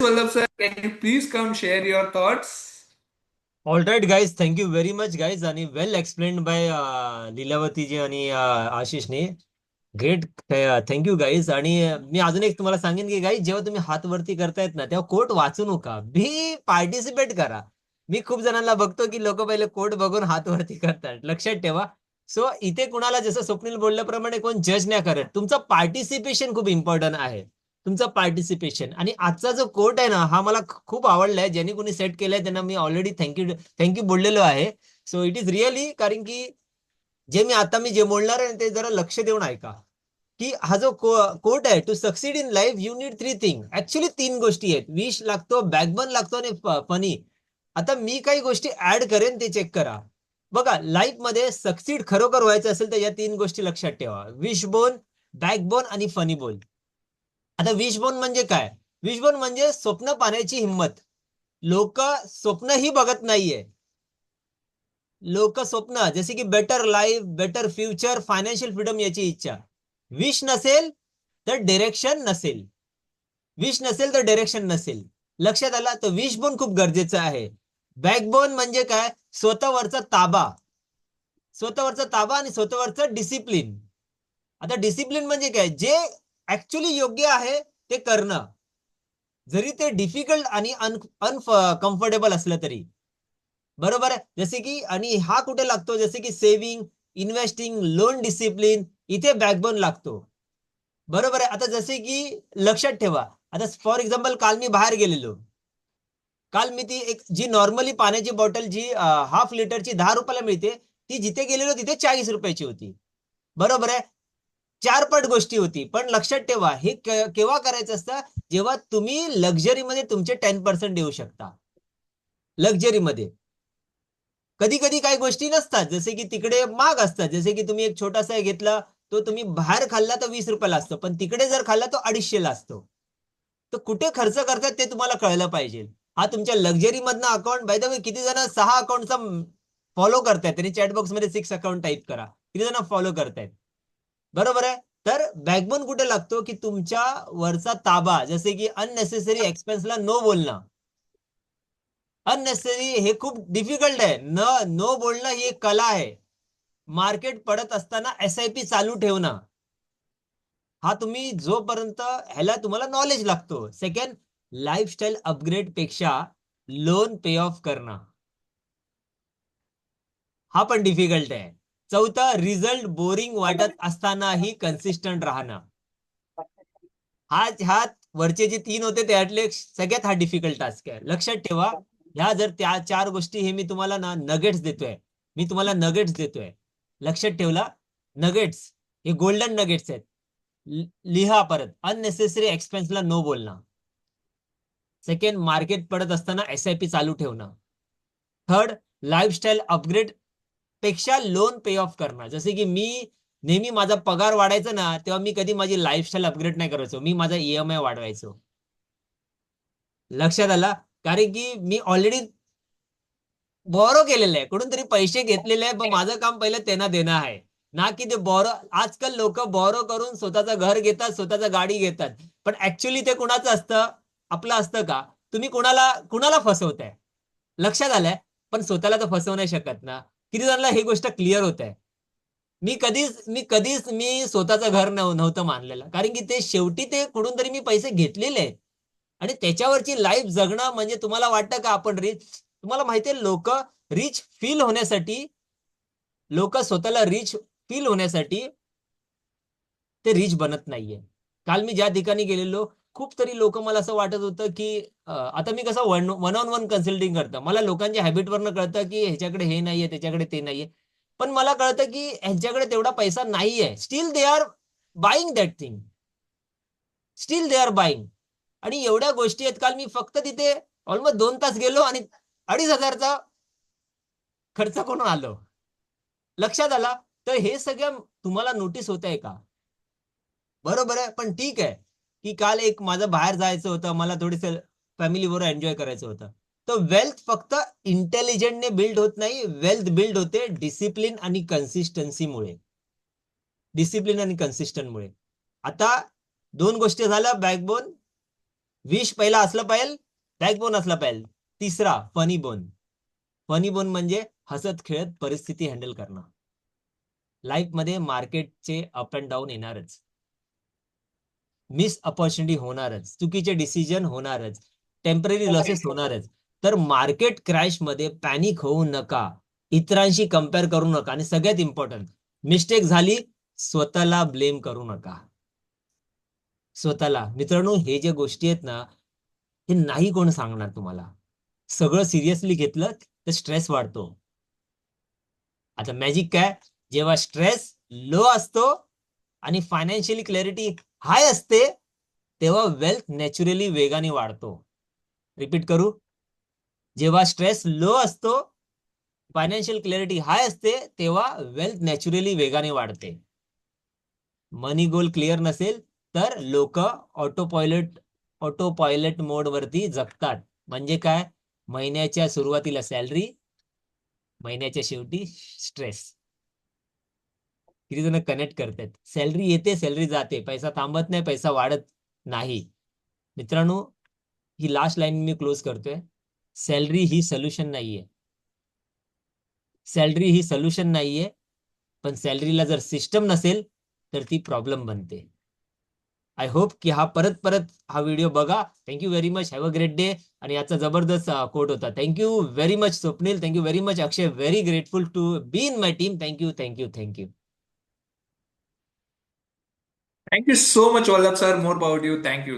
Vallabh sir. Can you please come share your thoughts? All right guys, thank you very much guys. आणि well explained bye लीलावतीजी आणि आशिषने. Great. Thank you guys. आणि मी अजून एक तुम्हाला सांगेन की गाईज, जेव्हा तुम्ही हात वरती करतायत ना, तेव्हा कोट वाचू नका, भी पार्टिसिपेट करा. मी खूप जणांना बघतो की लोक पहिले कोट बघून हात वरती करतात. लक्षात ठेवा. सो इथे कुणाला जसं स्वप्नील बोलल्याप्रमाणे कोण जज नाही करत. तुमचं पार्टिसिपेशन खूप इम्पॉर्टंट आहे. तुमचं पार्टिसिपेशन. आणि आजचा जो कोट आहे ना, हा मला खूप आवडलाय. ज्यांनी कोणी सेट केलाय त्यांना मी ऑलरेडी थँक्यू थँक्यू बोललेलो आहे. सो इट इज रिअली, कारण की जे बोलणार आहे ते जरा लक्ष देऊन ऐका. की हा जो कोट आहे, to succeed in life you need three thing. Actually तीन गोष्टी आहेत. विश लागतो, बॅकबन लागतो आणि फनी. आता मी काही गोष्टी ऍड करेन, ते चेक करा. बघा, लाईफ मध्ये सक्सीड खरोखर व्हायचं असेल तर या तीन गोष्टी लक्षात ठेवा: विश बोन, बॅकबोन आणि फनी बोन. आता विशबोन म्हणजे काय? विशबोन म्हणजे स्वप्न पाहण्याची हिंमत. लोक स्वप्नही बघत नाहीये. लोक स्वप्न जसे की better life, better future, financial freedom याची इच्छा. विश नसेल तर डिरेक्शन नसेल. विश नसेल तर डिरेक्शन नसेल. लक्षात आला? तर विश बोन खूप गरजेचं आहे. बॅकबोन म्हणजे काय? स्वतःवरचा ताबा. स्वतःवरचा ताबा आणि स्वतःवरचा डिसिप्लिन. आता डिसिप्लिन म्हणजे काय? जे ऍक्च्युली योग्य आहे ते करणं, जरी ते डिफिकल्ट आणि अनकम्फर्टेबल असलं तरी. बरोबर आहे. जसे की, आणि हा कुठे लागतो? जसे की सेव्हिंग, इन्व्हेस्टिंग, लोन डिसिप्लिन, इथे बॅकबोन लागतो. बरोबर आहे. आता जसे की लक्षात ठेवा, आता फॉर एक्झाम्पल काल मी बाहेर गेलेलो. काल मी ती एक जी नॉर्मली पाण्याची बॉटल जी हाफ लिटरची 10 रुपयाला मिळते, ती जिथे गेलेलो तिथे 40 रुपयाची होती. बरोबर आहे. चार पट गोष्टी होती. पण लक्षात ठेवा, हे केव्हा करायचं असतं? जेव्हा तुम्ही लक्झरीमध्ये तुमचे 10% देऊ शकता. लक्झरीमध्ये कधी कधी काही गोष्टी नसतात, जसे की तिकडे महाग असतात. जसे की तुम्ही एक छोटासा घेतला, तो तुम्ही बाहेर खाल्ला तर 20 रुपयाला असतो, पण तिकडे जर खाल्ला तो 250ला असतो. तर कुठे खर्च करतात ते तुम्हाला कळलं पाहिजे. हा तुमच्या लक्झरी मधनं अकाउंट, बाय द वे किती जण 6 अकाउंटचा फॉलो करतायत, त्यांनी चॅटबॉक्स मध्ये 6 अकाउंट टाईप करा, किती जण फॉलो करतायत. बरोबर आहे. तर बॅकबोन कुठे लागतो? की तुमच्या वरचा ताबा. जसे की अननेसेसरी एक्सपेन्सला नो बोलणं. अननेसेसरी हे खूप डिफिकल्ट आहे. नो बोलणं ही एक कला आहे. मार्केट पडत असताना एसआयपी चालू ठेवणं, हा तुम्ही जोपर्यंत ह्याला तुम्हाला नॉलेज लागतो. सेकंड, लाईफस्टाईल अपग्रेड पेक्षा लोन पे ऑफ करणं, हा पण डिफिकल्ट आहे. चौथा, रिझल्ट बोरिंग वाटत असतानाही कन्सिस्टंट राहणं. ह्या वरचे जे तीन होते त्यातले सगळ्यात हा डिफिकल्ट टास्क आहे. लक्षात ठेवा. ह्या जर त्या चार गोष्टी, हे मी तुम्हाला ना नगेट्स देतोय. मी तुम्हाला नगेट्स देतोय. लक्षात ठेवला? नगेट्स, हे गोल्डन नगेट्स आहेत. लिहा परत. अननेसेसरी एक्सपेन्सला नो बोलणं. सेकंड, मार्केट पडत असताना एसआयपी चालू ठेवणं. थर्ड, लाईफस्टाईल अपग्रेड पेक्षा लोन पे ऑफ करणं. जसे की मी नेहमी माझा पगार वाढायचा ना, तेव्हा मी कधी माझी लाईफस्टाईल अपग्रेड नाही करायचो, मी माझा ईएमआय वाढवायचो. लक्षात आला? कारण की मी ऑलरेडी बॉरो केलेलं आहे, कुठून तरी पैसे घेतलेले आहे, पण माझं काम पहिलं त्यांना देणं आहे. ना की ते बॉरो. आजकाल लोक बॉरो करून स्वतःचं घर घेतात, स्वतःचा गाडी घेतात. पण ऍक्च्युली ते कुणाचं असतं? आपलं असतं का? तुम्ही कुणाला कुणाला फसवताय? लक्षात आलंय? पण स्वतःला तर फसवू नाही शकत ना. किती जणांना ही गोष्ट क्लिअर होत आहे? मी स्वतःचं घर नव्हतं मानलेलं, कारण की ते शेवटी ते कुठून तरी मी पैसे घेतलेले आहेत. आणि त्याच्यावरची लाईफ जगणं म्हणजे, तुम्हाला वाटतं का आपण रिच? तुम्हाला माहितीये, रिच फील होण्यासाठी लोक स्वतःला रिच फील होण्यासाठी ते रिच बनत नाहीये. काल मी ज्या ठिकाणी गेलेलो, खूप तरी लोक, मला असं वाटत होतं की आता मी कसं वन ऑन वन कन्सल्टिंग करतं, मला लोकांच्या हॅबिटवरनं कळतं की ह्याच्याकडे हे नाहीये, त्याच्याकडे ते नाहीये. पण मला कळतं की ह्यांच्याकडे तेवढा पैसा नाहीये. Steel they are buying that thing. Steel they are buying. आणि एवढ्या गोष्टी आहेत. काल मी फक्त तिथे ऑलमोस्ट 2 तास गेलो आणि 2,500चा खर्च करून आलो. लक्षात आला? तर हे सगळं तुम्हाला नोटीस होत आहे का? बरोबर आहे. पण ठीक आहे, की काल एक माझं बाहेर जायचं होतं. मला थोडंसं फॅमिलीबरोबर एन्जॉय करायचं होतं. तर वेल्थ फक्त इंटेलिजंटने बिल्ड होत नाही. वेल्थ बिल्ड होते डिसिप्लिन आणि कन्सिस्टन्सीमुळे. डिसिप्लिन आणि कन्सिस्टंटमुळे. आता 2 गोष्टी झाल्या, बॅकबोन, विष पहिला असलं पाहिजे, बॅकबोन असला पाहिजे. तिसरा फनी बोन. फनी बोन म्हणजे हसत खेळत परिस्थिती हँडल करणं. लाईफ मध्ये मार्केटचे अप अँड डाऊन येणारच, मिस अपॉर्च्युनिटी होणारच, चुकीचे डिसिजन होणारच, टेम्पररी लॉसेस होणारच. तर मार्केट क्रॅश मध्ये पॅनिक होऊ नका, इतरांशी कम्पेअर करू नका, आणि सगळ्यात इम्पॉर्टंट, मिस्टेक झाली स्वतःला ब्लेम करू नका. स्वतःला. मित्रांनो, हे जे गोष्टी आहेत ना, हे नाही कोण सांगणार तुम्हाला. सगळं सिरियसली घेतलं तर स्ट्रेस वाढतो. आता मॅजिक काय, जेव्हा स्ट्रेस लो असतो आणि फायनान्शियली क्लॅरिटी हाय असते, तेव्हा वेल्थ नॅचरली वेगाने वाढतो. रिपीट करू, जेव्हा स्ट्रेस लो असतो, फायनान्शियल क्लॅरिटी हाय असते, तेव्हा वेल्थ नॅचरली वेगाने वाढते. मनी गोल क्लिअर नसेल तर लोक ऑटो पायलट मोड वरती जगतात. म्हणजे काय, महिन्याच्या सुरुवातीला सॅलरी, महिन्याच्या शेवटी स्ट्रेस. किती जण कनेक्ट करतात, सॅलरी येते सॅलरी जाते, पैसा थांबत नाही, पैसा वाढत नाही. मित्रांनो, ही लास्ट लाईन मी क्लोज करतोय. सॅलरी ही सोल्युशन नाहीये. सॅलरी ही सोल्युशन नाहीये, पण सॅलरीला जर सिस्टम नसेल तर ती प्रॉब्लेम बनते. आय होप की परत परत हा व्हिडिओ बघा. Thank you very much, have a great day. आणि याचा जबरदस्त कोट होता. Thank you very much Swapnil, thank you very much Akshay, very grateful to be in my team. Thank you thank you thank you. Thank you so much, Vallabh sir. More power to you. Thank you.